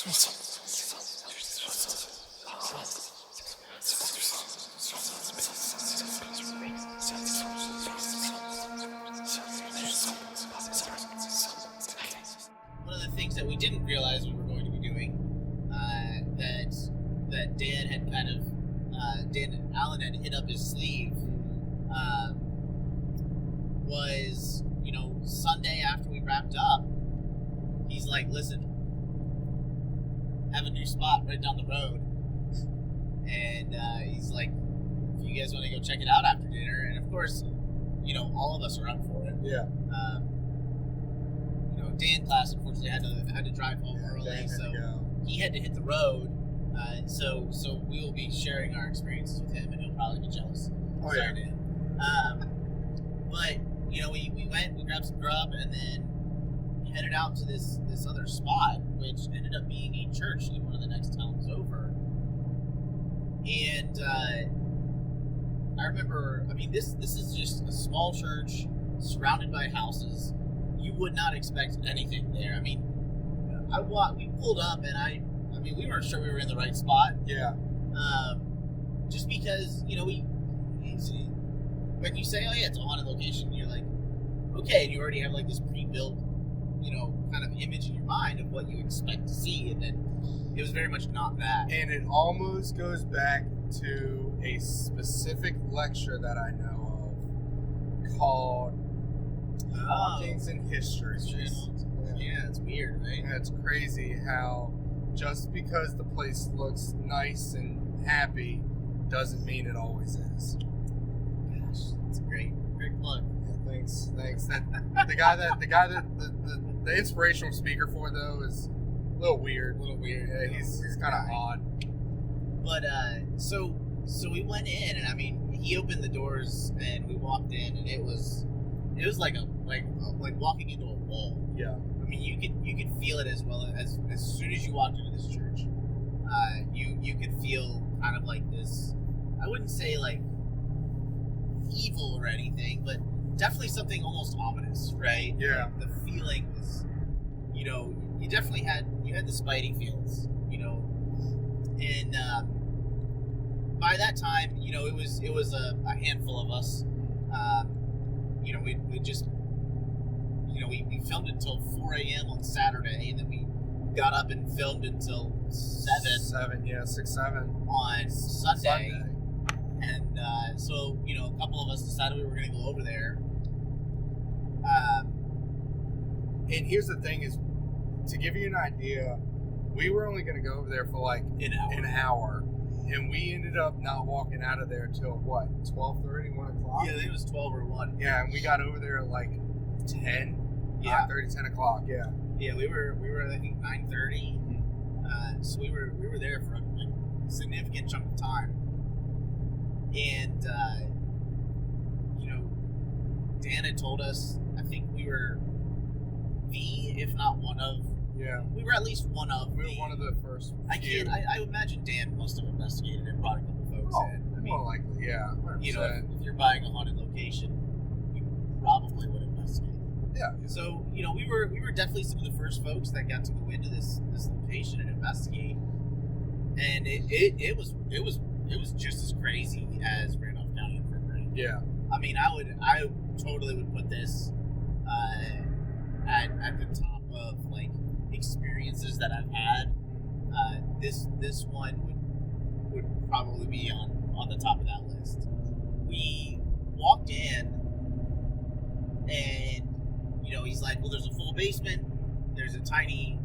One of the things that we didn't realize we were going to be doing, that Dan had kind of, Dan and Alan had hit up his sleeve, was, Sunday after we wrapped up, he's like, listen, have a new spot right down the road. And he's like, if you guys want to go check it out after dinner. And of course, all of us are up for it. Yeah. Dan class unfortunately had to drive home early, so he had to hit the road. So we will be sharing our experiences with him, and he'll probably be jealous. Oh yeah. Dan. But we went, we grabbed some grub, and then headed out to this other spot, which ended up being a church in one of the next towns over. And I remember, this is just a small church surrounded by houses. You would not expect anything there. We pulled up, and we weren't sure we were in the right spot. Yeah. Just because, when you say, oh yeah, it's a haunted location, you're like, okay, and you already have like this pre-built, kind of image in your mind of what you expect to see, and then it was very much not that. And it almost goes back to a specific lecture that I know of called Hauntings in History. Yeah, it's weird, right? Yeah, it's crazy how just because the place looks nice and happy doesn't mean it always is. Gosh, that's a great plug. Yeah, thanks. The the inspirational speaker for though is a little weird. Yeah, he's kind of odd. But so we went in, and he opened the doors, and we walked in, and it was like walking into a wall. Yeah. You could feel it as well as soon as you walked into this church. You could feel kind of like this. I wouldn't say like evil or anything, but definitely something almost ominous, right? Yeah. Like the feeling was, you definitely had the Spidey feels, and by that time, it was a handful of us. We just. We filmed until 4 a.m. on Saturday, and then we got up and filmed until 6, 7 on Sunday. And so, a couple of us decided we were going to go over there. And here's the thing is, to give you an idea, we were only going to go over there for like an hour. And we ended up not walking out of there until, 12:30, 1 o'clock? Yeah, I think it was 12 or 1. Yeah, and we got over there at like 10. Yeah, 10 o'clock. Yeah. Yeah, we were I think 9:30. So we were there for a significant chunk of time, and Dan had told us, I think we were if not one of. Yeah. We were at least one of. We were one of the first. I imagine Dan must have investigated and brought a couple folks in. More likely, yeah. 100%. If you're buying a haunted location, you probably would investigate. Yeah. So, we were definitely some of the first folks that got to go into this location and investigate. And it was just as crazy as Randolph County Infirmary. Yeah. I totally would put this at the top of like experiences that I've had. This one would probably be on the top of that list. We walked in, and he's like, well, there's a full basement, there's a tiny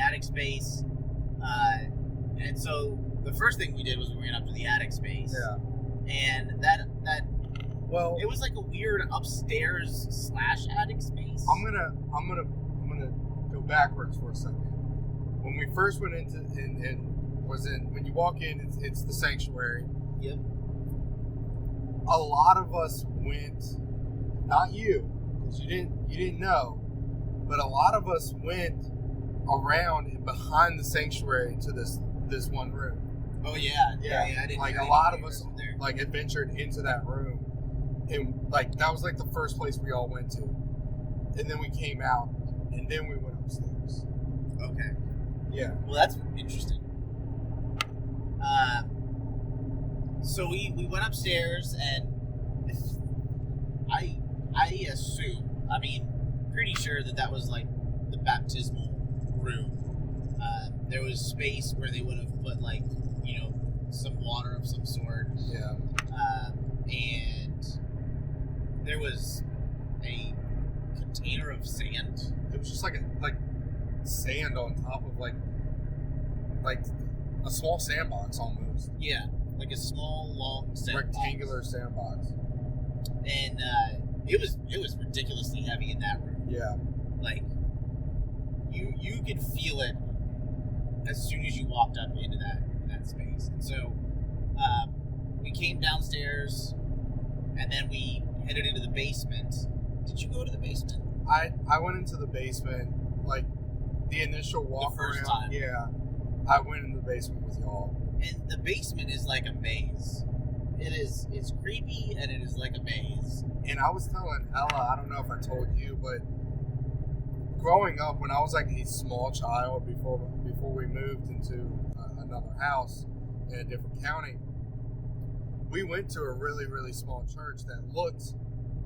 attic space, and so the first thing we did was we ran up to the attic space. Yeah. And it was like a weird upstairs / attic space. I'm gonna go backwards for a second. When we first went into when you walk in, it's the sanctuary. Yep. A lot of us went, not you, because you didn't know, but a lot of us went around and behind the sanctuary to this one room. Oh yeah. I didn't. Like a lot of us like adventured into that room, and like that was like the first place we all went to, and then we came out, and then we went upstairs. Okay. Yeah. Well, that's interesting. So we went upstairs, and I assume, pretty sure that was like the baptismal room. There was space where they would have put some water of some sort. Yeah. And there was a container of sand. It was just like sand on top of like a small sandbox almost. Yeah, like a small, long sandbox. Rectangular sandbox. And it was ridiculously heavy in that room. Yeah. Like you could feel it as soon as you walked up into that space. And so we came downstairs, and then we headed into the basement. Did you go to the basement? I went into the basement, like the initial walk The first around. time. Yeah. I went in the basement with y'all. And the basement is like a maze. It's creepy, and it is like a maze. And I was telling Ella, I don't know if I told you, but growing up, when I was like a small child, before we moved into another house in a different county, we went to a really, really small church that looked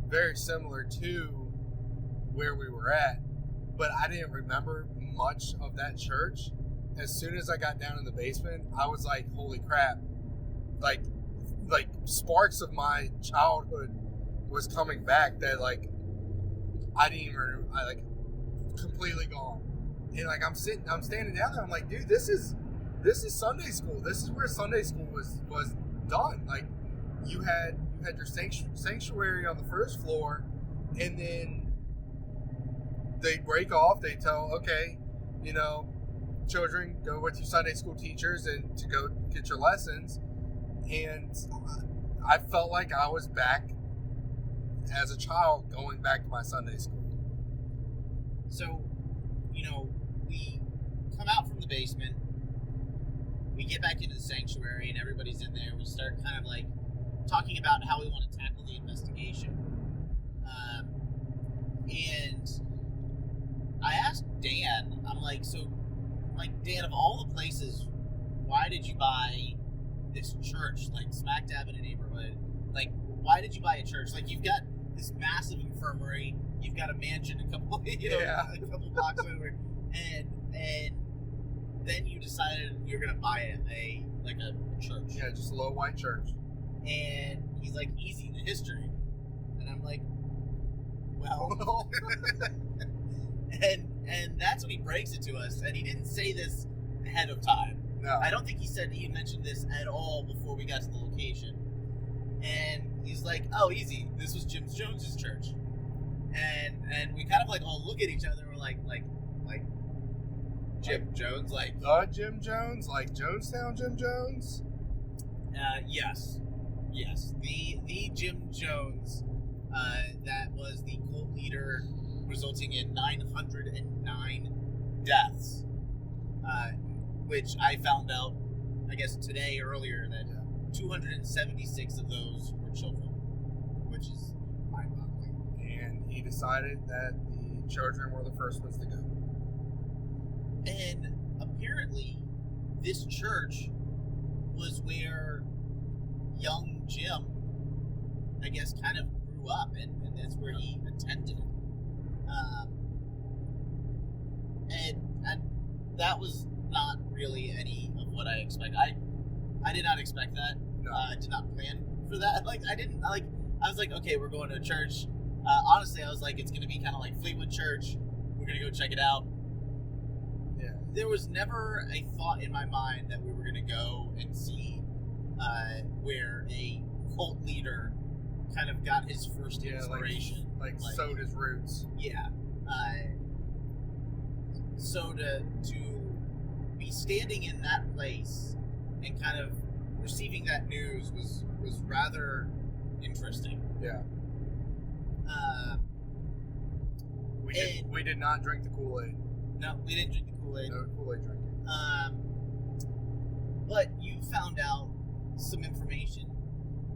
very similar to where we were at, but I didn't remember much of that church. As soon as I got down in the basement, I was like, holy crap, like sparks of my childhood was coming back that like I didn't even, completely gone. And like I'm standing down there, I'm like, dude, this is Sunday school. This is where Sunday school was done. Like you had your sanctuary on the first floor, and then they break off. They tell, okay, children, go with your Sunday school teachers and to go get your lessons. And I felt like I was back as a child going back to my Sunday school. So, we come out from the basement, we get back into the sanctuary, and everybody's in there. We start kind of like talking about how we want to tackle the investigation. And I asked Dan, I'm like, Dan, of all the places, why did you buy this church, like smack dab in a neighborhood? Like, why did you buy a church? Like, you've got this massive infirmary, you've got a mansion a couple blocks over, and then you decided you're gonna buy a church. Yeah, just a little white church. And he's like, easy, the history. And I'm like, well, and that's when he breaks it to us, and he didn't say this ahead of time. No. I don't think he mentioned this at all before we got to the location. And he's like, oh, easy, this was Jim Jones's church. And we kind of like all look at each other, and we're like Jim Jones, like the Jim Jones, like Jonestown Jim Jones. Yes, the Jim Jones that was the cult leader, resulting in 909 deaths, which I found out, I guess earlier, that 276 of those were children, which is mind-boggling. And he decided that the children were the first ones to go. And apparently, this church was where young Jim, I guess, kind of grew up, and that's where he attended. And that was not really any of what I expected. I did not expect that. No. I did not plan for that. I was like, okay, we're going to a church. Honestly, I was like, it's going to be kind of like Fleetwood Church. We're going to go check it out. Yeah. There was never a thought in my mind that we were going to go and see where a cult leader kind of got his first inspiration. Like sowed his roots. Yeah. So to be standing in that place and kind of receiving that news was rather interesting. Yeah. We did not drink the Kool-Aid. No, we didn't drink the Kool-Aid. No Kool-Aid drinking. But you found out some information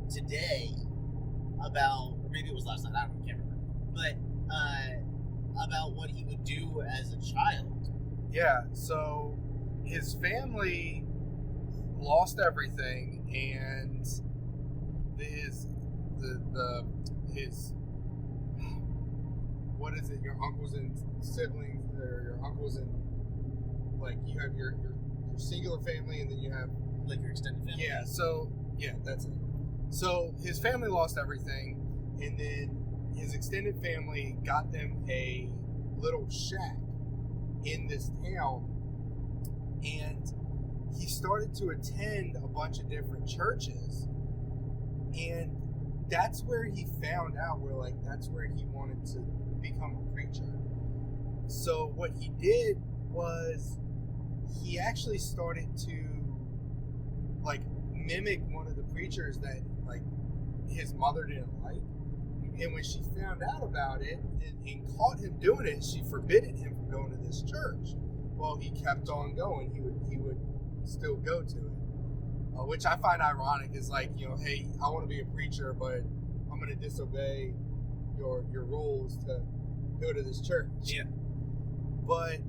today about, or maybe it was last night, I can't remember, but about what he would do as a child. Yeah, so his family lost everything, and his what is it? Your uncles and siblings, or your uncles and like you have your singular family, and then you have like your extended family. Yeah. So that's it. So his family lost everything, and then his extended family got them a little shack in this town, and he started to attend a bunch of different churches, and that's where he found out that's where he wanted to become a preacher. So what he did was he actually started to like mimic one of the preachers that like his mother didn't like. And when she found out about it and caught him doing it, she forbidden him from going to this church. Well, he kept on going. He would still go to it, which I find ironic. Is like, hey, I want to be a preacher, but I'm going to disobey your rules to go to this church. Yeah. But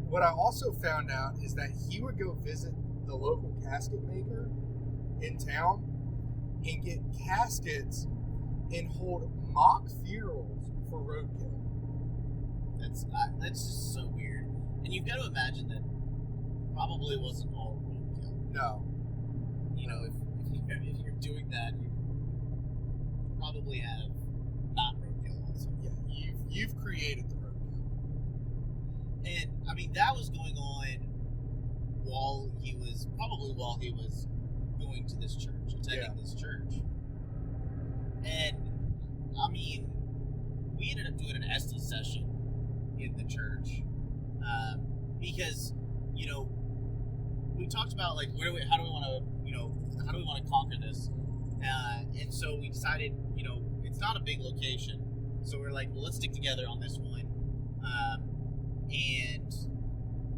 what I also found out is that he would go visit the local casket maker in town and get caskets and hold mock funerals for roadkill. That's just so weird. And you've got to imagine that probably wasn't all roadkill. No. If you're doing that, you probably have not roadkill also. Yeah, you've created the roadkill. And I mean that was going on while he was going to this church, attending this church. And I mean, we ended up doing an Esty session in the church because we talked about like how do we want to conquer this, and so we decided it's not a big location, so we're like, well, let's stick together on this one. And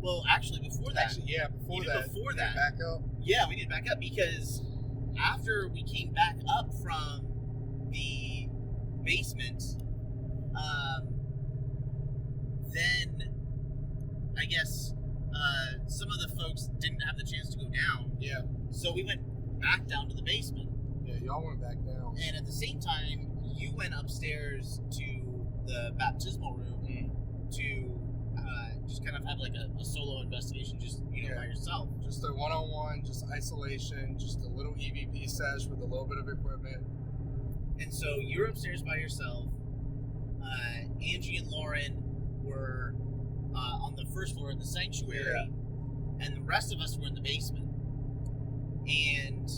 well, actually, before that, back up. Yeah, we need to back up because after we came back up from the basement, then I guess some of the folks didn't have the chance to go down. Yeah. So we went back down to the basement. Yeah, y'all went back down. And at the same time, you went upstairs to the baptismal room to just kind of have like a solo investigation, just by yourself. Just a one-on-one, just isolation, just a little EVP sesh with a little bit of equipment. And so you're upstairs by yourself. Angie and Lauren were on the first floor in the sanctuary, and the rest of us were in the basement. And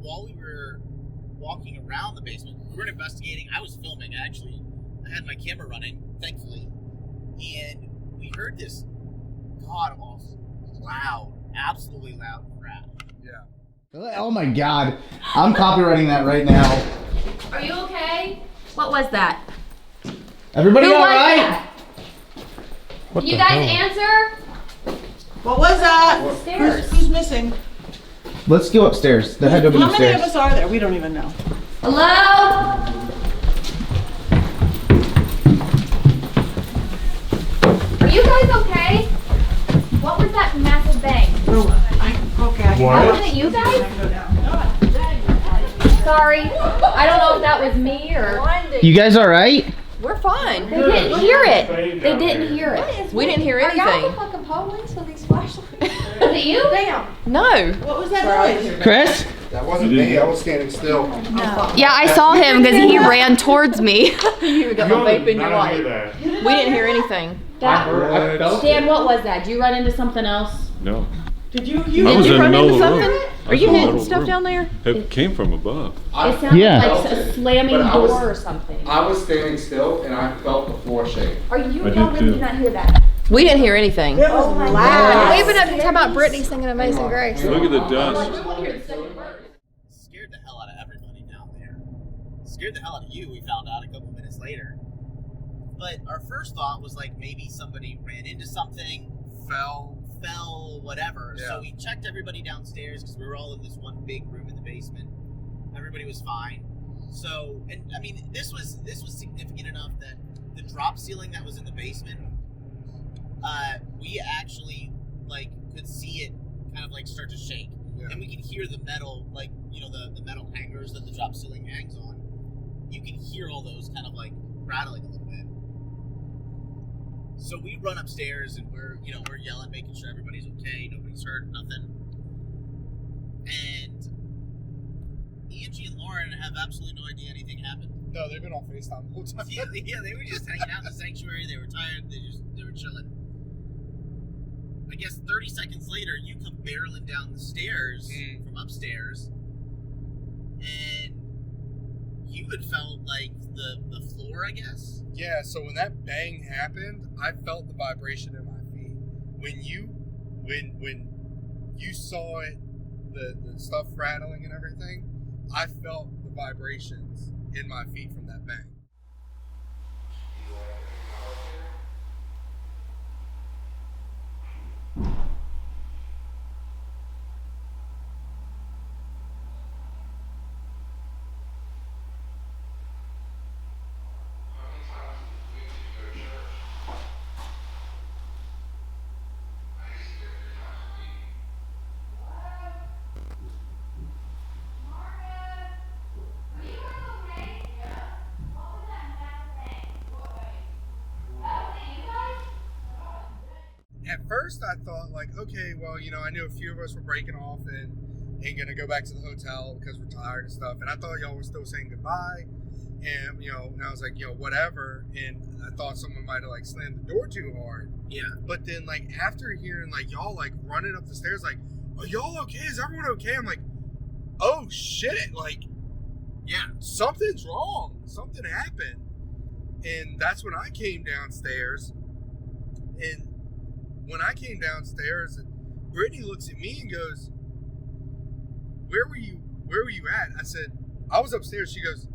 while we were walking around the basement, we weren't investigating. I was filming, actually. I had my camera running, thankfully. And we heard this god-awful, loud, absolutely loud crash. Yeah. Oh my god. I'm copywriting that right now. Are you okay? What was that? Everybody Who all was right? that? Can you guys answer? What was that? Upstairs. Who's missing? Let's go upstairs. The head open How many upstairs. of us are there? We don't even know. Hello? Are you guys okay? What was that massive bang? Okay. Was it you guys? Sorry. I don't know if that was me or... You guys all right? We're fine. They didn't hear it. They didn't hear it. We didn't hear Are y'all the anything. fucking police with these flashlights? Was it you? Damn. No. What was that noise? Chris? That wasn't me. I was standing still. Yeah, I saw him because he ran towards me. You got my vape in your light. We didn't hear anything. I felt Dan, what was that? Did you run into something else? No. Did you I Did was you in run the into middle of the something? room. Are you I was in the hitting middle stuff of the down room. there? It came from above. It sounded Yeah. like a slamming But I was- door or something. I was standing still, and I felt the floor shake. Are you I y'all did did too. not hear that? We didn't hear anything. It was loud. We've been up here talking about Brittany singing Amazing Grace. Look at the dust. Scared the hell out of everybody down there. Scared the hell out of you, we found out a couple minutes later. But our first thought was like maybe somebody ran into something, fell, whatever. Yeah. So we checked everybody downstairs because we were all in this one big room in the basement. Everybody was fine. So, and I mean, this was significant enough that the drop ceiling that was in the basement we actually like could see it kind of like start to shake, and we could hear the metal, like the metal hangers that the drop ceiling hangs on. You can hear all those kind of like rattling a little bit. So we run upstairs and we're yelling, making sure everybody's okay, nobody's hurt, nothing. And Angie and Lauren have absolutely no idea anything happened. No, they've been on FaceTime the whole time. Yeah, they were just hanging out in the sanctuary. They were tired. They were chilling. I guess 30 seconds later, you come barreling down the stairs from upstairs, and you had felt like the floor, I guess. Yeah. So when that bang happened, I felt the vibration in my feet. When you saw it, the stuff rattling and everything, I felt the vibrations in my feet from that bang. At first, I thought, like, okay, well, I knew a few of us were breaking off and gonna go back to the hotel because we're tired and stuff. And I thought y'all were still saying goodbye. And, and I was like, whatever. And I thought someone might have, like, slammed the door too hard. Yeah. But then, like, after hearing, like, y'all, like, running up the stairs, like, are y'all okay? Is everyone okay? I'm like, oh, shit. Like, yeah, something's wrong. Something happened. And that's when I came downstairs. And when I came downstairs, and Brittany looks at me and goes, where were you at? I said, I was upstairs. She goes,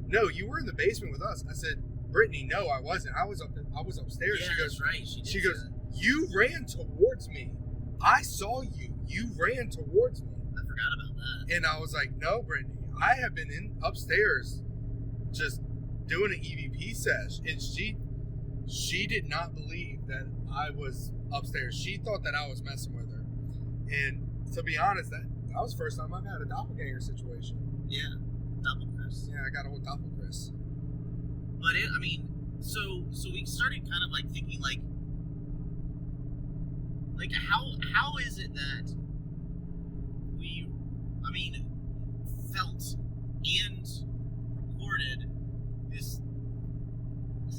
no, you were in the basement with us. I said, Brittany, no, I wasn't. I was upstairs. Yeah, she goes, that's right. She goes, you ran towards me. I saw you. You ran towards me. I forgot about that. And I was like, no, Brittany, I have been upstairs just doing an EVP sesh. And she did not believe that I was upstairs. She thought that I was messing with her. And to be honest, that was the first time I've had a doppelganger situation. Yeah, double Chris. Yeah, I got a whole doppel Chris. But so we started kind of like thinking like how is it that we, felt and recorded this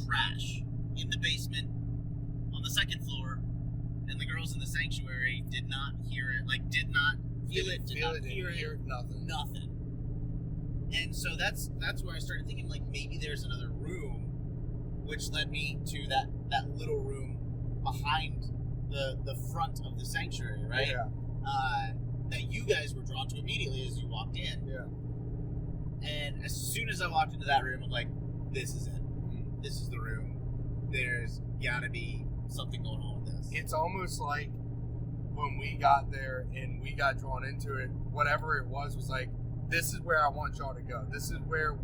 crash in the basement on the second floor, and the girls in the sanctuary did not hear it, like did not feel it, did not hear it, nothing. And so that's where I started thinking like maybe there's another room, which led me to that little room behind the front of the sanctuary, right? Yeah. That you guys were drawn to immediately as you walked in. Yeah. And as soon as I walked into that room, I'm like, this is it. This is the room. There's gotta be something going on with this. It's almost like when we got there and we got drawn into it, whatever it was like, this is where I want y'all to go. This is where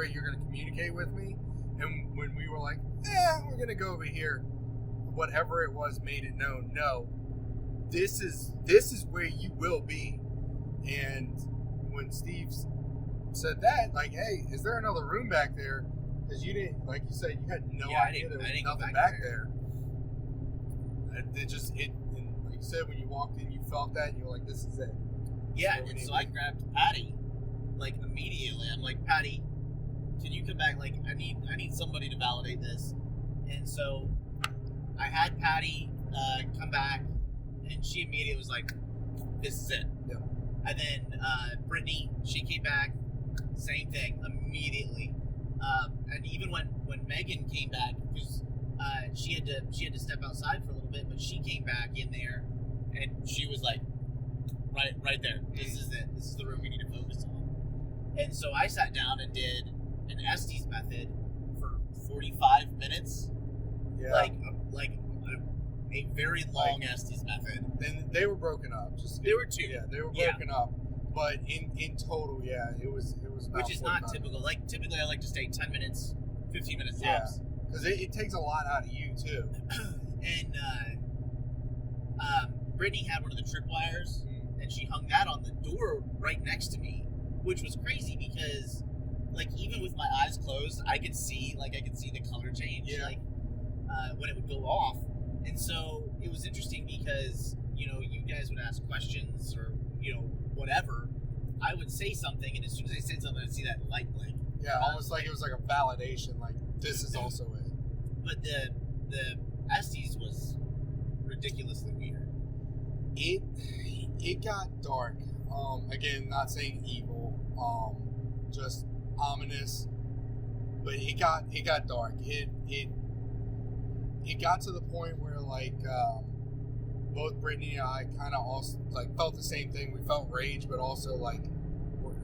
you're going to communicate with me. And when we were like, we're going to go over here, whatever it was made it known, no, this is where you will be. And when Steve said that, like, hey, is there another room back there? Because you didn't, like you said, you had no idea there was nothing back there. And like you said, when you walked in, you felt that, and you were like, this is it. Yeah, and so I grabbed Patty, like, immediately. I'm like, Patty, can you come back? Like, I need somebody to validate this. And so I had Patty come back, and she immediately was like, this is it. Yeah. And then Brittany, she came back, same thing, immediately. And even when Megan came back, because she had to step outside for a little bit, but she came back in there, and she was like, right there. This is it. This is the room we need to focus on. And so I sat down and did an Estes method for 45 minutes. Yeah. Like a very long Estes method. Then they were broken up. There were two. Yeah, they were broken up. But in total, yeah, it was about which is not typical. Like, typically I like to stay 10 minutes, 15 minutes Yeah. tops. Because it takes a lot out of you, too. And Brittany had one of the tripwires, and she hung that on the door right next to me, which was crazy because, like, even with my eyes closed, I could see the color change, when it would go off. And so it was interesting because, you know, you guys would ask questions or, you know, whatever. I would say something, and as soon as I said something, I'd see that light blink. Yeah, almost like it was like a validation, like, this is also it. But the Estes was ridiculously weird. It got dark. Again, not saying evil, just ominous. But it got dark. It got to the point where, like, both Brittany and I kind of also, like, felt the same thing. We felt rage, but also, like,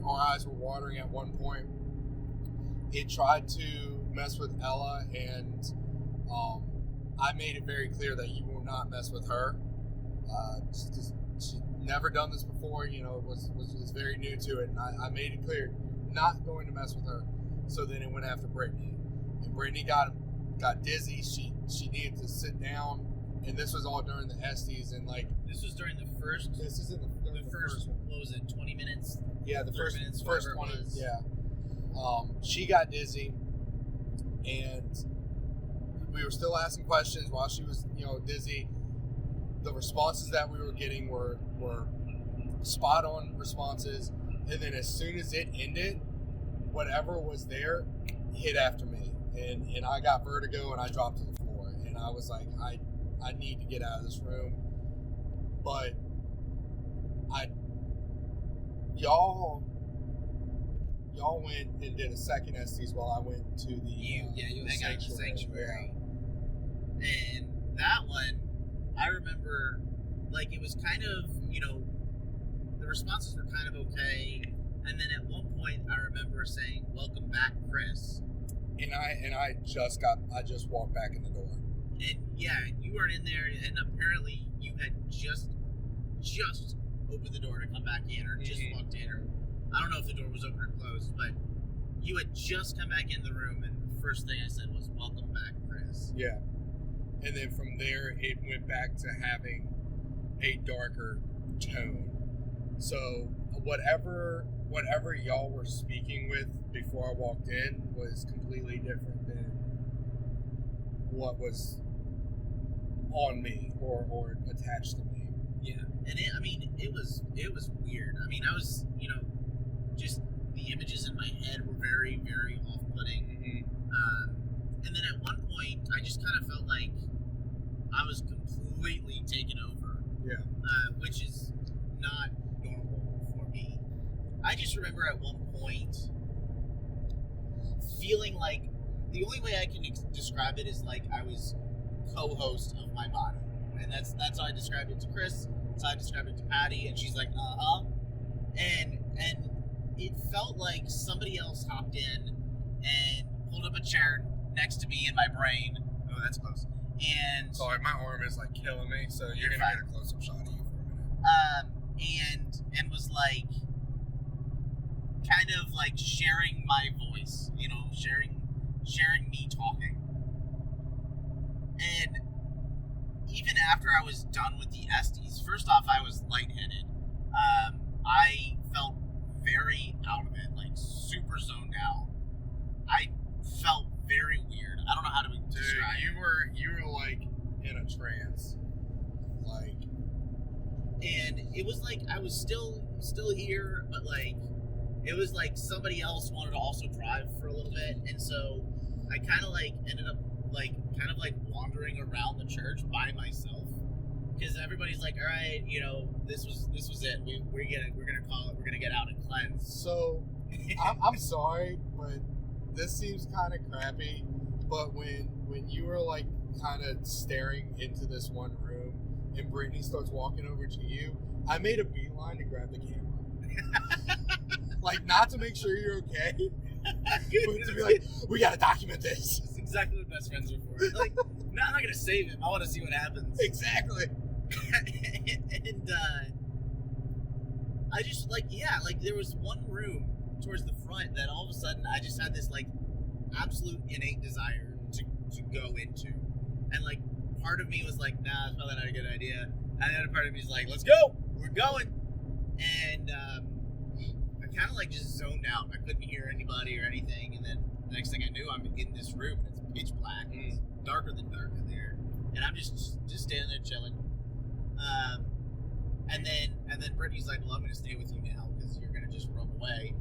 our eyes were watering at one point. It tried to mess with Ella, and I made it very clear that you will not mess with her. Because she'd never done this before, you know, was very new to it, and I made it clear, not going to mess with her. So then it went after Brittany, and Brittany got dizzy. She needed to sit down, and this was all during the Estes, and like this was during the first. This is in the first one. What was it? 20 minutes. Yeah, the first minutes, first 20. Yeah. She got dizzy, and we were still asking questions while she was, you know, dizzy. The responses that we were getting were spot on responses, and then as soon as it ended, whatever was there hit after me, and I got vertigo and I dropped to the floor, and I was like, I need to get out of this room. But y'all went and did a second Estes while I went to the you hang out at the sanctuary. And that one, I remember, like, it was kind of, you know, the responses were kind of okay, and then at one point I remember saying, "Welcome back, Chris." And I just walked back in the door. And yeah, you weren't in there, and apparently you had just opened the door to come back in, or just walked in, or I don't know if the door was open or closed, but you had just come back in the room, and the first thing I said was, "Welcome back, Chris." Yeah. And then from there, it went back to having a darker tone. So whatever y'all were speaking with before I walked in was completely different than what was on me or attached to me. Yeah, and it was weird. I mean, I was, you know, just the images in my head were very, very off-putting. And then at one point, I just kind of felt like I was completely taken over. Yeah. Which is not normal for me. I just remember at one point feeling like the only way I can describe it is like I was co-host of my body. And that's how I described it to Chris. That's how I described it to Patty. And she's like, uh-huh. And it felt like somebody else hopped in and pulled up a chair next to me in my brain. Oh, that's close. And sorry, my arm is like killing me, so you're gonna get a close-up shot of you for a minute. And was like kind of like sharing my voice, you know, sharing me talking. And even after I was done with the Estes, first off, I was lightheaded. I felt very out of it, like super zoned out. I felt very weird. I don't know how to describe it. You were like in a trance, like, and it was like I was still here, but like it was like somebody else wanted to also drive for a little bit, and so I kind of like ended up like kind of like wandering around the church by myself because everybody's like, all right, you know, this was it. We're gonna call it. We're gonna get out and cleanse. So I'm sorry, but this seems kind of crappy. But when you were like kind of staring into this one room and Brittany starts walking over to you, I made a beeline to grab the camera. Like, not to make sure you're okay, but to be like, we gotta document this. That's exactly what best friends are for. Like, I'm not gonna save him. I want to see what happens. Exactly. And I just like there was one room towards the front that all of a sudden I just had this like absolute innate desire to go into, and like part of me was like, nah, it's probably not a good idea. And the other part of me is like, let's go, we're going. And I kind of like just zoned out. I couldn't hear anybody or anything. And then the next thing I knew, I'm in this room and it's pitch black. It's darker than dark in there, and I'm just standing there chilling. And then Brittany's like, well, I'm gonna stay with you now because you're gonna just roam away.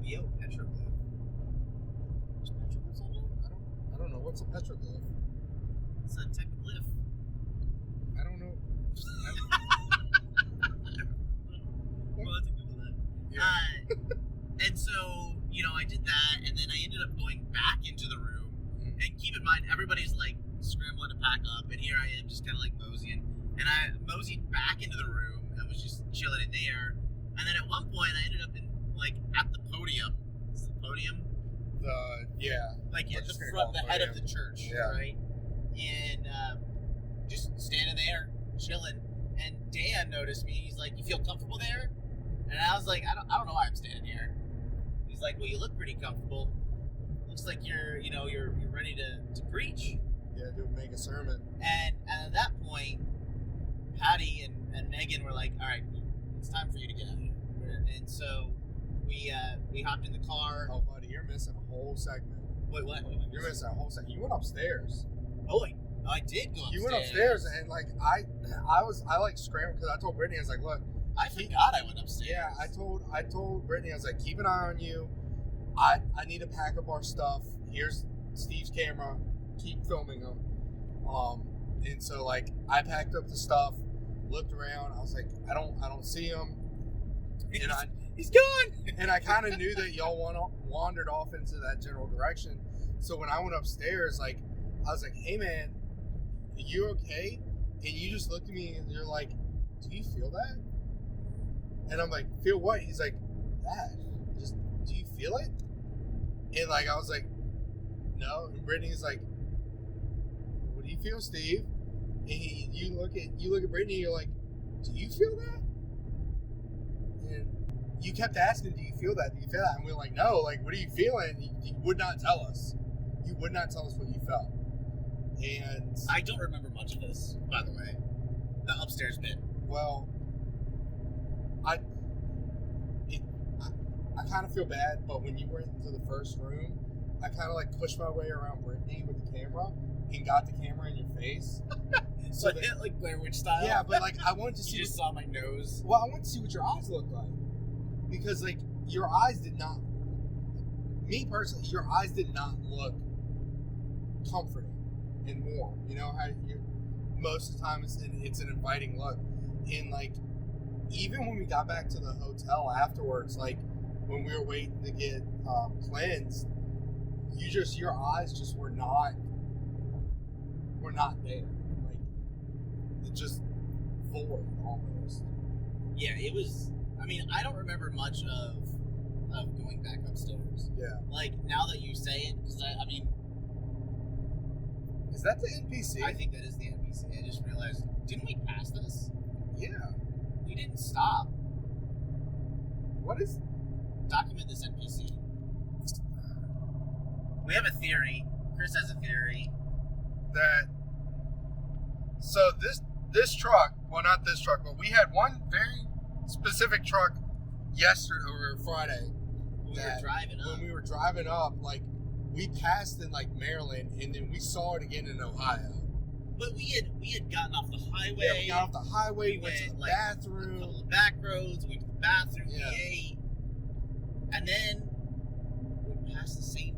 Yo, petroglyph. There's petroglyphs on there? I don't know what's a petroglyph. It's a type of glyph. I don't know. Well, let's Google that. Yeah. And so, I did that, and then I ended up going back into the room. And keep in mind, everybody's like scrambling to pack up, and here I am just kind of like moseying. And I moseyed back into the room and was just chilling in there. And then at one point, I ended up in like at the podium. Is it the podium? Yeah. Like We're at just the gonna front, call it the head of podium. the church, Yeah. right? And just standing there, chilling. And Dan noticed me. He's like, "You feel comfortable there?" And I was like, "I don't know why I'm standing here." He's like, "Well, you look pretty comfortable. Looks like you're ready to preach." Yeah, to make a sermon. And at that point, Patty and Megan were like, "All right, it's time for you to get out of here." And so we hopped in the car. Oh, buddy, you're missing a whole segment. Wait, what? You're missing a whole segment. You went upstairs. Oh, wait. I did go upstairs. You went upstairs, and like I like scrambled because I told Brittany, I was like, look. I forgot I went upstairs. Yeah, I told Brittany, I was like, keep an eye on you. I need to pack up our stuff. Here's Steve's camera. Keep filming them. And so like I packed up the stuff, looked around. I was like, I don't see him. And He's gone. and I kind of knew that y'all wandered off into that general direction. So when I went upstairs, like I was like, hey man, are you okay? And you just looked at me and you're like, do you feel that? And I'm like, feel what? He's like, that. Just, do you feel it? And like, I was like, no. And Brittany's like, what do you feel, Steve? And you look at Brittany, and you're like, do you feel that? And you kept asking, do you feel that? Do you feel that? And we were like, no. Like, what are you feeling? You would not tell us. You would not tell us what you felt. And I don't remember much of this, by the way. The upstairs bit. well, I kind of feel bad, but when you went into the first room, I kind of like pushed my way around Brittany with the camera and got the camera in your face. So like Blair Witch style. Yeah, but like I wanted to see. You just saw my nose. Well, I wanted to see what your eyes looked like because like your eyes did not. Me personally, your eyes did not look comforting and warm. You know how most of the time it's an inviting look, and like even when we got back to the hotel afterwards, like when we were waiting to get cleansed, your eyes just were not there. Like it just void almost. Yeah, it was. I mean, I don't remember much of going back upstairs. Yeah. Like now that you say it, because I mean, Is that the NPC? I think that is the NPC. I just realized, didn't we pass this? Yeah. We didn't stop. What is? Document this NPC. We have a theory. Chris has a theory. That so this truck, well not this truck, but we had one very specific truck yesterday or Friday. When we were driving up. When we were driving up, like we passed in like Maryland and then we saw it again in Ohio. But we had gotten off the highway. Yeah, we got off the highway, went to the like, bathroom. A couple of back roads, we went to the bathroom, Yeah. we ate. And then we passed the same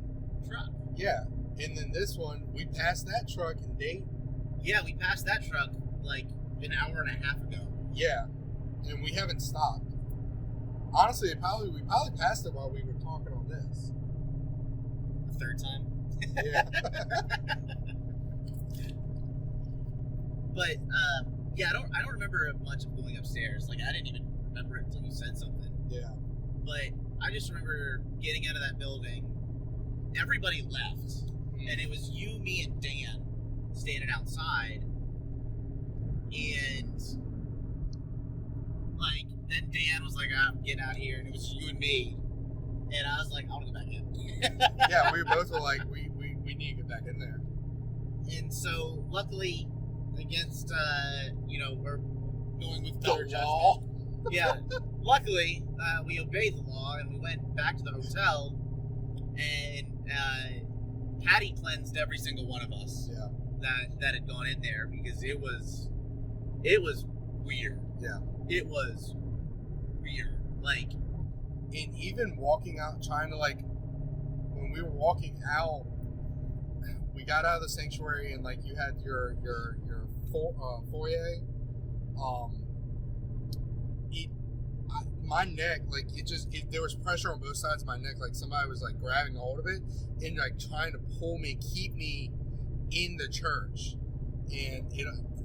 truck. Yeah. And then this one, we passed that truck in Dayton. Yeah, we passed that truck like an hour and a half ago. Yeah. And we haven't stopped. Honestly, we probably passed it while we were talking on this. The third time. Yeah. But yeah, I don't remember much of going upstairs. Like I didn't even remember it until you said something. Yeah. But I just remember getting out of that building. Everybody left, and it was you, me, and Dan standing outside. And like then Dan was like, "I'm getting out of here," and it was you and me. And I was like, "I want to go back in." Yeah, we both were like, we need to get back in there. And so, luckily, against, we're going with The better law. judgment. Yeah. Luckily, we obeyed the law and we went back to the hotel, and Patty cleansed every single one of us. Yeah. That had gone in there, because it was weird. Yeah. It was weird. Like, And even walking out, trying to when we were walking out, we got out of the sanctuary and you had your foyer. My neck, there was pressure on both sides of my neck. Somebody was grabbing hold of it and trying to pull me, keep me in the church. And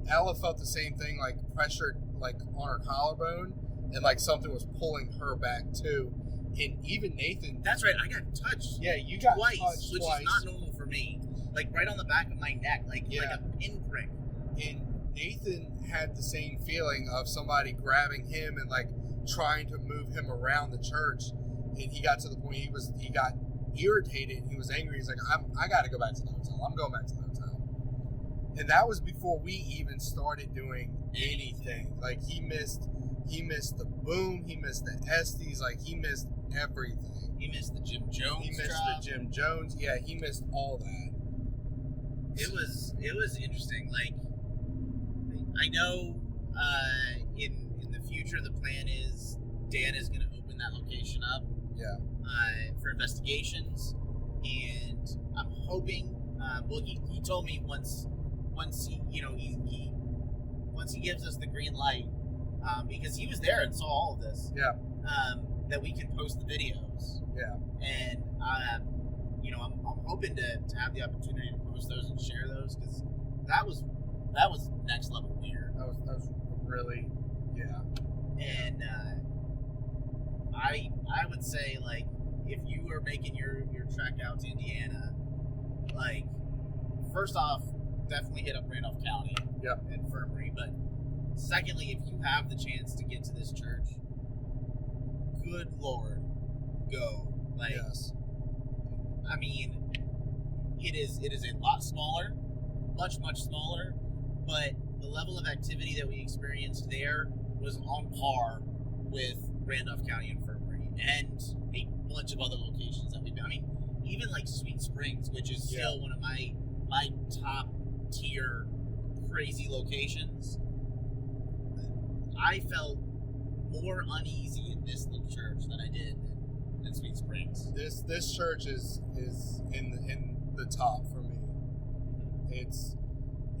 Ella felt the same thing, pressure on her collarbone, and something was pulling her back too. And even Nathan. that's right. I got touched. Yeah, you got twice, touched which twice. is not normal for me. Right on the back of my neck, like Yeah. a pinprick. And Nathan had the same feeling of somebody grabbing him and trying to move him around the church. And he got to the point he got irritated and he was angry. He's like, I got to go back to the hotel. I'm going back to the hotel. And that was before we even started doing anything. He missed the boom. He missed the Estes. He missed everything. He missed the Jim Jones. He missed drop. the Jim Jones. Yeah, he missed all that. It was interesting. I know in the future the plan is Dan is going to open that location up. Yeah. For investigations, and I'm hoping. He told me once he once he gives us the green light, because he was there and saw all of this. Yeah. That we can post the videos. Yeah. And I'm hoping to have the opportunity to post those and share those, because that was next level weird. That was really, yeah. And I would say, if you were making your trek out to Indiana, first off, definitely hit up Randolph County Infirmary. But secondly, if you have the chance to get to this church, good Lord, go. Yes. I mean, it is a lot smaller, much smaller, but the level of activity that we experienced there was on par with Randolph County Infirmary and a bunch of other locations that we've been. I mean, even Sweet Springs, which is still one of my top tier crazy locations. I felt more uneasy in this little church than I did in Sweet Springs. This church is in the top for me. It's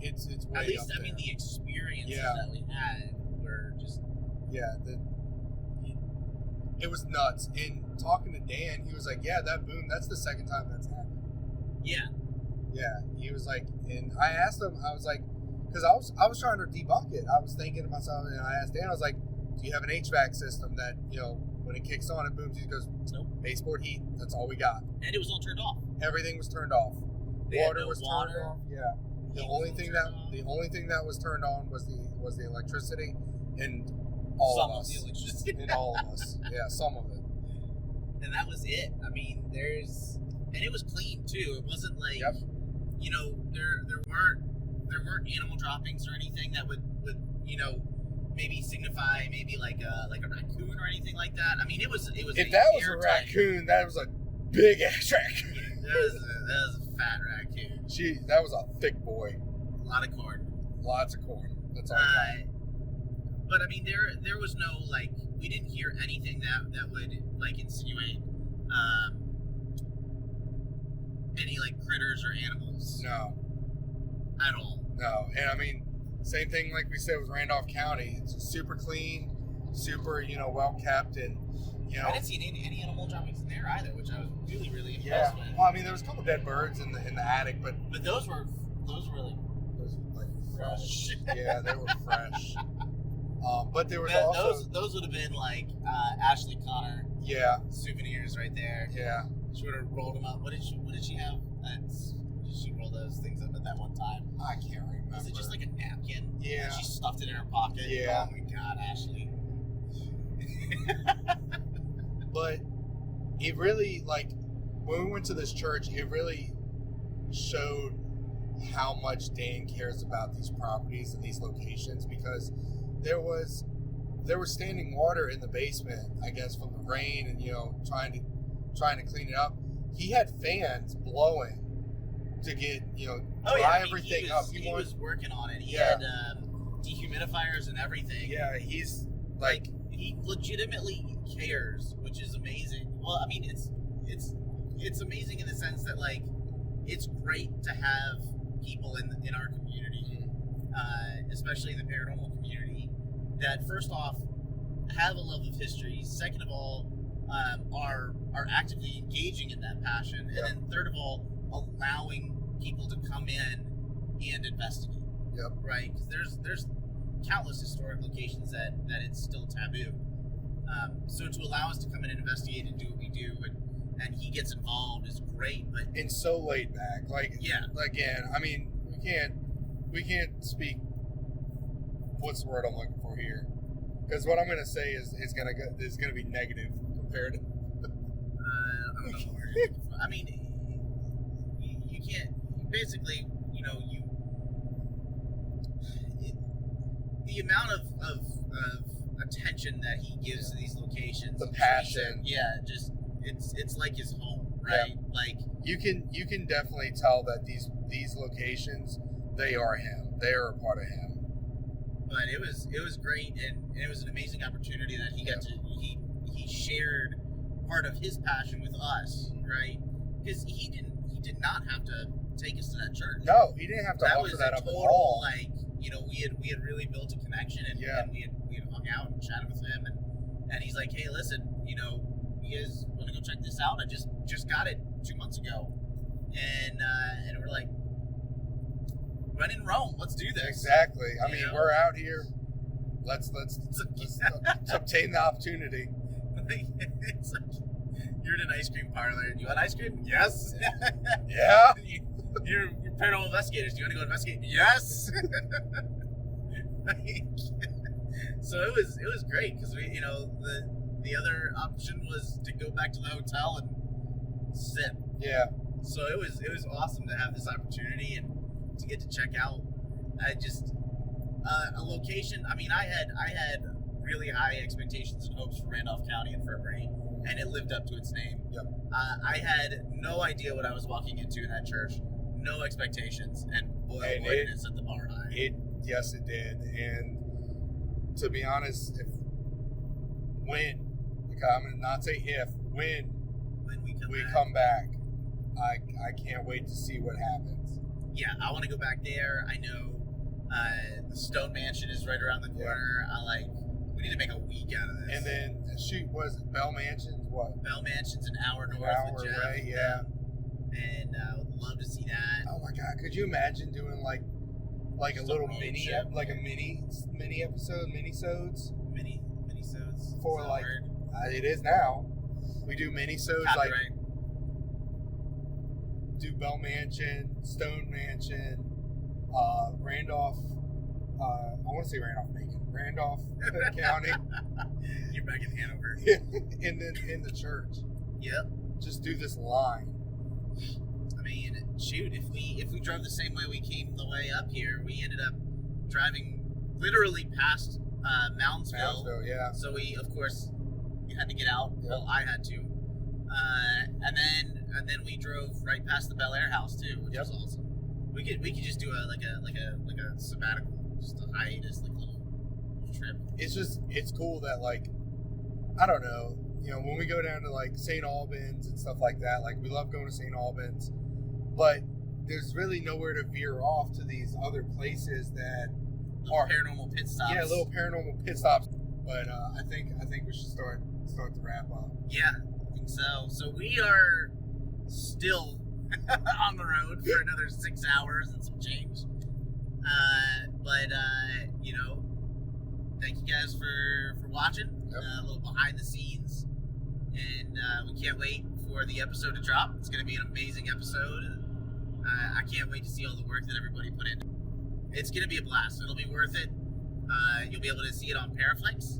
way at least up I mean there. the experiences that we had were just it was nuts. And talking to Dan, he was like, "Yeah, that boom. That's the second time that's happened." Yeah. He was like, and I asked him, I was like, because I was trying to debunk it. I was thinking to myself, and I asked Dan, I was like, "Do you have an HVAC system that when it kicks on, it booms?" He goes, "Nope. Baseboard heat. That's all we got." And it was all turned off. Everything was turned off. They had Water no was water. turned off. Yeah. The only thing that was turned on was the electricity, and Some of the electricity. and all of us. Yeah, some of it. And that was it. I mean, and it was clean too. It wasn't there weren't animal droppings or anything that would maybe signify maybe like a raccoon or anything like that. I mean, it was. If that was a raccoon, that was a big ass raccoon. That was a fat raccoon. That was a thick boy. A lot of corn. Lots of corn. That's all I got. But I mean, there was no we didn't hear anything that would insinuate any critters or animals. No. At all. No. And I mean, same thing like we said with Randolph County. It's super clean, super, well kept, and I didn't see any animal droppings in there either, which I was really, really impressed with. Well, I mean, there was a couple dead birds in the attic, but those were fresh. Yeah, they were fresh. But there was those would have been Ashley Connor. Yeah. Souvenirs right there. Yeah. She would have rolled them up. What did she have? Did she roll those things up at that one time? I can't remember. Was it just a napkin? Yeah. And she stuffed it in her pocket. Yeah. Oh my God, Ashley. But it really, when we went to this church, it really showed how much Dan cares about these properties and these locations, because there was standing water in the basement, I guess, from the rain and, you know, trying to clean it up. He had fans blowing to get, you know, dry everything up. He was working on it. He Yeah. had dehumidifiers and everything. Yeah, he's like he legitimately cares, which is amazing. Well, I mean, it's amazing in the sense that, like, it's great to have people in our community, especially in the paranormal community, that first off have a love of history. Second of all, are actively engaging in that passion, Yep. and then third of all, allowing people to come in and investigate. Yep. Right, because there's countless historic locations that it's still taboo. So to allow us to come in and investigate and do what we do, and he gets involved is great. But and so laid back. Like, yeah, again, I mean, we can't speak. What's the word I'm looking for here? Because what I'm going to say is gonna be negative compared to. I don't know what word you're looking for. I mean, you can't. Basically, you know, the amount of attention that he gives to these locations, The passion. yeah, just it's like his home, right? Yeah. Like You can definitely tell that these locations, they are him. They are a part of him. but it was great, and it was an amazing opportunity that he got to he shared part of his passion with us, right? Because he did not have to take us to that church. No, he didn't have to offer was that a up at total, all. like, you know, we had really built a connection, and, Yeah. and we had hung out and chatted with him, and he's like, hey, listen, you know, you guys want to go check this out? I just got it 2 months ago, and we're like, when in Rome, let's do this. Exactly. I You mean, know? we're out here. Let's obtain the opportunity. It's like, you're in an ice cream parlor. You want ice cream? Yes. Yeah. You're paranormal investigators. Do you want to go investigate? Yes. So it was great, because we, you know, the other option was to go back to the hotel and sit. Yeah. So it was awesome to have this opportunity and to get to check out. I just a location. I mean, I had really high expectations and hopes for Randolph County Infirmary, and it lived up to its name. Yep. I had no idea what I was walking into in that church. No expectations, and boy, And did it set the bar high. Yes, it did. And to be honest, when we come back, I can't wait to see what happens. Yeah, I want to go back there. I know the Stone Mansion is right around the corner. We need to make a week out of this. And then, was it Bell Mansions? What? Bell Mansion's an hour north of Jeff. Away, yeah. And would love to see that. Oh my God! Could you imagine doing like a Just little a road mini, trip. like a mini episode, mini-sodes Mini-sodes. for Is that like a word? it is now. We do mini-sodes like Copyright. do Bell Mansion, Stone Mansion, Randolph. I want to say Randolph-Macon, Randolph County, You're back in Hanover. and then in the church. Yep. Just do this line. I mean, shoot, if we drove the same way we came the way up here, we ended up driving literally past Moundsville. Yeah. So we, of course, had to get out. Yep. Well, I had to. And then we drove right past the Bel Air house too, which was awesome. We could just do a sabbatical, just a hiatus, like little trip. It's cool that, like, I don't know, you know, when we go down to like St. Albans and stuff like that, like, we love going to St. Albans, but there's really nowhere to veer off to these other places that Little paranormal pit stops. Yeah, little paranormal pit stops. But I think we should start to wrap up. Yeah, I think so. So we are still on the road for another 6 hours and some change. But you know, thank you guys for watching. Yep. A little behind the scenes, and we can't wait for the episode to drop. It's going to be an amazing episode. I can't wait to see all the work that everybody put in. It's going to be a blast. It'll be worth it. You'll be able to see it on Paraflex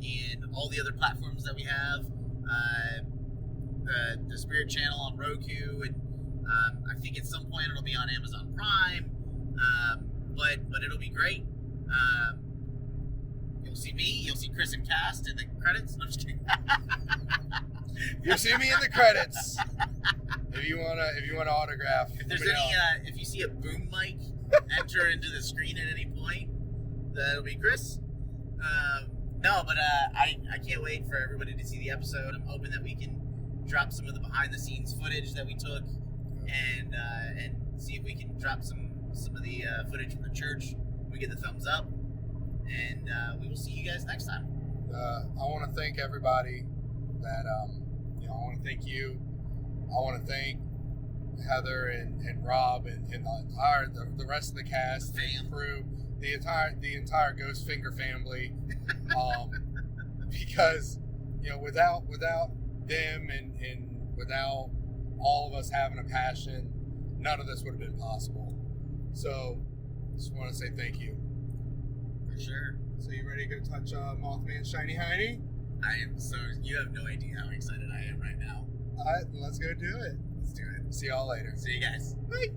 and all the other platforms that we have. The Spirit Channel on Roku, and I think at some point it'll be on Amazon Prime, but it'll be great. You'll see me, you'll see Chris and Cast in the credits. No, I'm just kidding. You'll see me in the credits. If you wanna autograph. If there's let me know. if you see a boom mic enter into the screen at any point, that'll be Chris. No, but I can't wait for everybody to see the episode. I'm hoping that we can drop some of the behind the scenes footage that we took, and see if we can drop some of the footage from the church. We get the thumbs up, and we will see you guys next time. I want to thank everybody that I want to thank you. I want to thank Heather and Rob and the rest of the cast, the crew, the entire Ghost Finger family, because without them and without all of us having a passion, none of this would have been possible. So just want to say thank you. For sure. So you ready to go touch Mothman's shiny hiney? I am so. You have no idea how excited I am right now. All right, let's go do it. Let's do it. See y'all later. See you guys. Bye.